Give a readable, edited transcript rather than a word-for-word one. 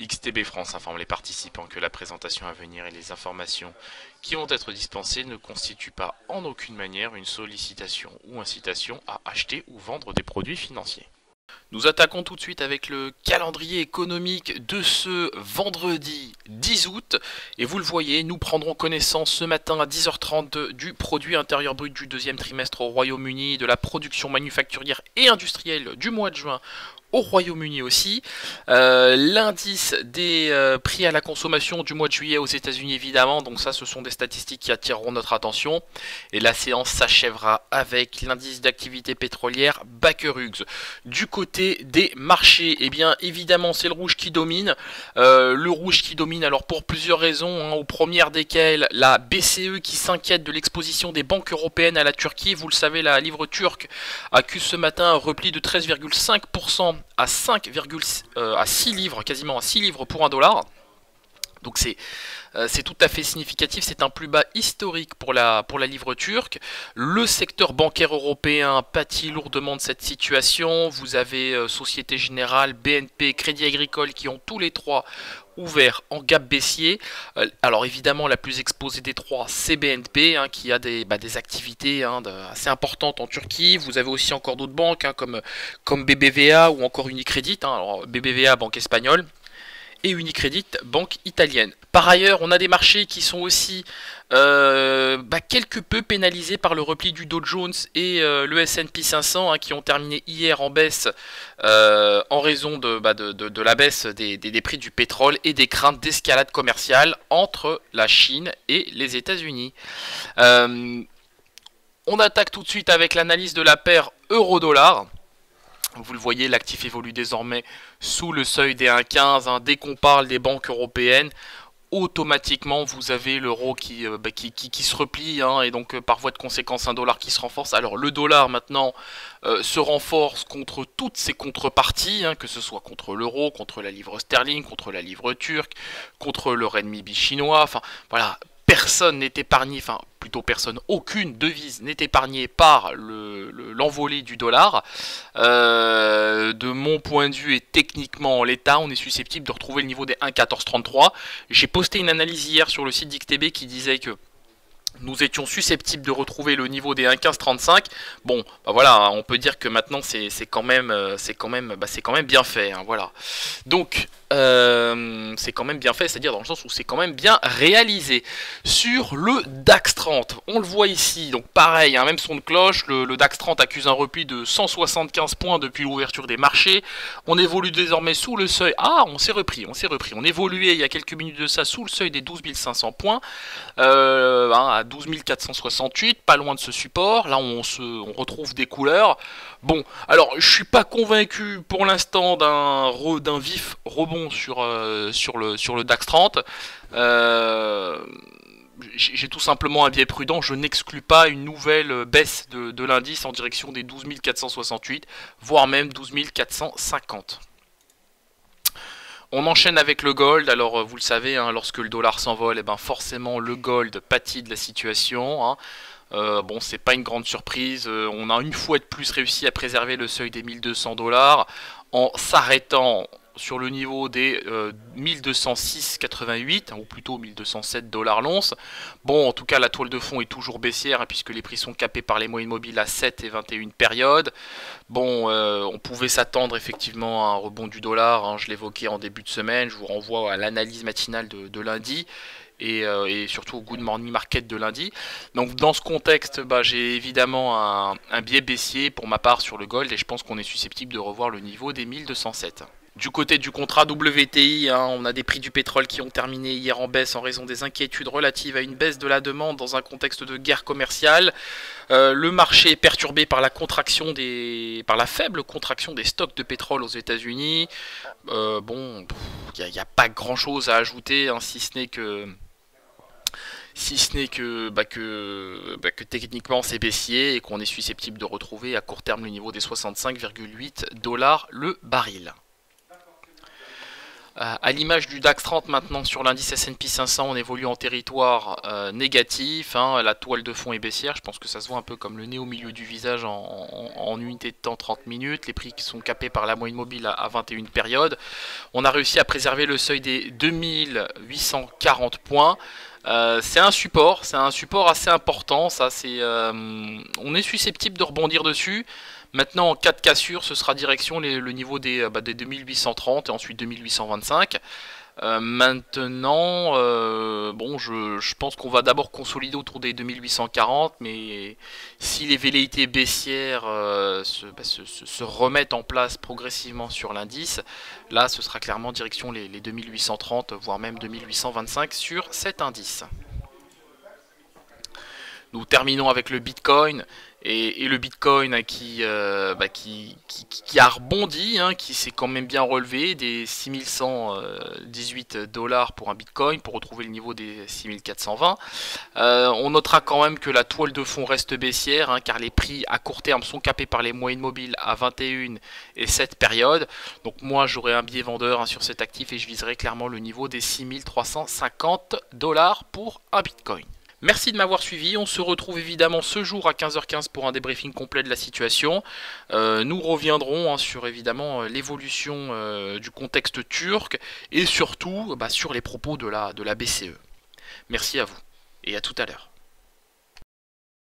XTB France informe les participants que la présentation à venir et les informations qui vont être dispensées ne constituent pas en aucune manière une sollicitation ou incitation à acheter ou vendre des produits financiers. Nous attaquons tout de suite avec le calendrier économique de ce vendredi 10 août. Et vous le voyez, nous prendrons connaissance ce matin à 10h30 du produit intérieur brut du deuxième trimestre au Royaume-Uni, de la production manufacturière et industrielle du mois de juin au Royaume-Uni aussi. L'indice des prix à la consommation du mois de juillet aux États-Unis évidemment, donc ça ce sont des statistiques qui attireront notre attention. Et la séance s'achèvera avec l'indice d'activité pétrolière Baker Hughes. Du côté des marchés, eh bien évidemment c'est le rouge qui domine. Le rouge qui domine alors pour plusieurs raisons, hein, aux premières desquelles la BCE qui s'inquiète de l'exposition des banques européennes à la Turquie. Vous le savez, la livre turque accuse ce matin un repli de 13,5% à 6 livres, quasiment à 6 livres pour un dollar. Donc c'est tout à fait significatif, c'est un plus bas historique pour la livre turque. Le secteur bancaire européen pâtit lourdement de cette situation. Vous avez Société Générale, BNP, Crédit Agricole qui ont tous les trois ouvert en gap baissier. Alors évidemment la plus exposée des trois c'est BNP hein, qui a des activités assez importantes en Turquie. Vous avez aussi encore d'autres banques hein, comme BBVA ou encore Unicredit. Hein. Alors BBVA banque espagnole et Unicredit, banque italienne. Par ailleurs, on a des marchés qui sont aussi quelque peu pénalisés par le repli du Dow Jones et le S&P 500 hein, qui ont terminé hier en baisse en raison de la baisse des prix du pétrole et des craintes d'escalade commerciale entre la Chine et les États-Unis. On attaque tout de suite avec l'analyse de la paire euro-dollar. Vous le voyez, l'actif évolue désormais sous le seuil des 1,15. Hein. Dès qu'on parle des banques européennes, automatiquement vous avez l'euro qui se replie hein, et donc par voie de conséquence un dollar qui se renforce. Alors le dollar maintenant se renforce contre toutes ses contreparties, hein, que ce soit contre l'euro, contre la livre sterling, contre la livre turque, contre le renminbi chinois, enfin voilà. Personne n'est épargné, enfin plutôt personne, aucune devise n'est épargnée par l'envolée du dollar. De mon point de vue et techniquement en l'état, on est susceptible de retrouver le niveau des 1,1433. J'ai posté une analyse hier sur le site d'XTB qui disait que nous étions susceptibles de retrouver le niveau des 1,1535. Bon, voilà, on peut dire que maintenant c'est quand même bien fait. Hein, voilà. Donc c'est quand même bien fait, c'est-à-dire dans le sens où c'est quand même bien réalisé. Sur le DAX 30, on le voit ici, donc pareil, hein, même son de cloche, le DAX 30 accuse un repli de 175 points depuis l'ouverture des marchés. On évolue désormais sous le seuil. Ah, on s'est repris. On évoluait il y a quelques minutes de ça sous le seuil des 12 500 points, à 12 468, pas loin de ce support. Là, on retrouve des couleurs. Bon, alors je suis pas convaincu pour l'instant d'un vif rebond sur le DAX 30. J'ai tout simplement un biais prudent, je n'exclus pas une nouvelle baisse de l'indice en direction des 12 468, voire même 12 450. On enchaîne avec le gold. Alors vous le savez, hein, lorsque le dollar s'envole, forcément le gold pâtit de la situation. Hein. Bon, c'est pas une grande surprise. On a une fois de plus réussi à préserver le seuil des 1200 dollars en s'arrêtant sur le niveau des 1206,88 ou plutôt 1207 dollars l'once. Bon, en tout cas, la toile de fond est toujours baissière hein, puisque les prix sont capés par les moyennes mobiles à 7 et 21 périodes. Bon, on pouvait s'attendre effectivement à un rebond du dollar. Hein, je l'évoquais en début de semaine. Je vous renvoie à l'analyse matinale de lundi. Et surtout au Good Morning Market de lundi. Donc dans ce contexte, j'ai évidemment un biais baissier pour ma part sur le gold et je pense qu'on est susceptible de revoir le niveau des 1207. Du côté du contrat WTI, hein, on a des prix du pétrole qui ont terminé hier en baisse en raison des inquiétudes relatives à une baisse de la demande dans un contexte de guerre commerciale. Le marché est perturbé par la faible contraction des stocks de pétrole aux États-Unis. Bon, il n'y a pas grand-chose à ajouter, hein, si ce n'est que techniquement c'est baissier et qu'on est susceptible de retrouver à court terme le niveau des 65,8 dollars le baril. À l'image du DAX 30 maintenant sur l'indice S&P 500, on évolue en territoire négatif, hein, la toile de fond est baissière, je pense que ça se voit un peu comme le nez au milieu du visage en unité de temps 30 minutes, les prix qui sont capés par la moyenne mobile à 21 périodes. On a réussi à préserver le seuil des 2840 points. C'est un support assez important, ça c'est, on est susceptible de rebondir dessus. Maintenant, en cas de cassure, ce sera direction le niveau des 2830 et ensuite 2825. Maintenant, bon, je pense qu'on va d'abord consolider autour des 2840, mais si les velléités baissières se remettent en place progressivement sur l'indice, là, ce sera clairement direction les 2830, voire même 2825 sur cet indice. Nous terminons avec le Bitcoin et le Bitcoin qui a rebondi, hein, qui s'est quand même bien relevé des 6118 $ pour un Bitcoin pour retrouver le niveau des 6420. On notera quand même que la toile de fond reste baissière, hein, car les prix à court terme sont capés par les moyennes mobiles à 21 et 7 périodes. Donc moi j'aurai un biais vendeur, hein, sur cet actif et je viserai clairement le niveau des 6350 $ pour un Bitcoin. Merci de m'avoir suivi, on se retrouve évidemment ce jour à 15h15 pour un débriefing complet de la situation. Nous reviendrons, hein, sur évidemment l'évolution du contexte turc et surtout sur les propos de la BCE. Merci à vous et à tout à l'heure.